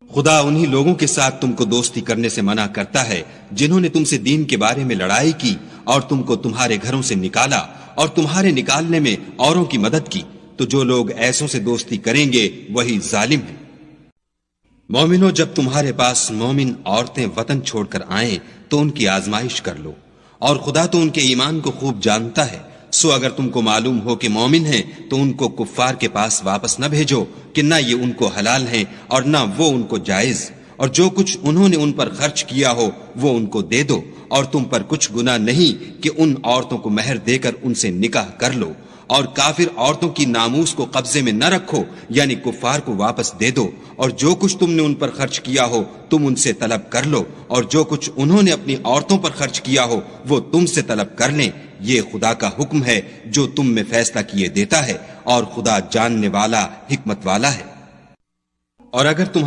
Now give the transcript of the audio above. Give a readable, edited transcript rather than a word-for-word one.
خدا انہی لوگوں کے ساتھ تم کو دوستی کرنے سے منع کرتا ہے جنہوں نے تم سے دین کے بارے میں لڑائی کی اور تم کو تمہارے گھروں سے نکالا اور تمہارے نکالنے میں اوروں کی مدد کی، تو جو لوگ ایسوں سے دوستی کریں گے وہی ظالم ہیں۔ مومنو، جب تمہارے پاس مومن عورتیں وطن چھوڑ کر آئیں تو ان کی آزمائش کر لو، اور خدا تو ان کے ایمان کو خوب جانتا ہے۔ سو اگر تم کو معلوم ہو کہ مومن ہیں تو ان کو کفار کے پاس واپس نہ بھیجو کہ نہ یہ ان کو حلال ہیں اور نہ وہ ان کو جائز، اور جو کچھ انہوں نے ان پر خرچ کیا ہو وہ ان کو دے دو، اور تم پر کچھ گناہ نہیں کہ ان عورتوں کو مہر دے کر ان سے نکاح کر لو، اور کافر عورتوں کی ناموس کو قبضے میں نہ رکھو، یعنی کفار کو واپس دے دو، اور جو کچھ تم نے ان پر خرچ کیا ہو تم ان سے طلب کر لو، اور جو کچھ انہوں نے اپنی عورتوں پر خرچ کیا ہو وہ تم سے طلب کر لیں۔ یہ خدا کا حکم ہے جو تم میں فیصلہ کیے دیتا ہے، اور خدا جاننے والا حکمت والا ہے۔ اور اگر تمہارا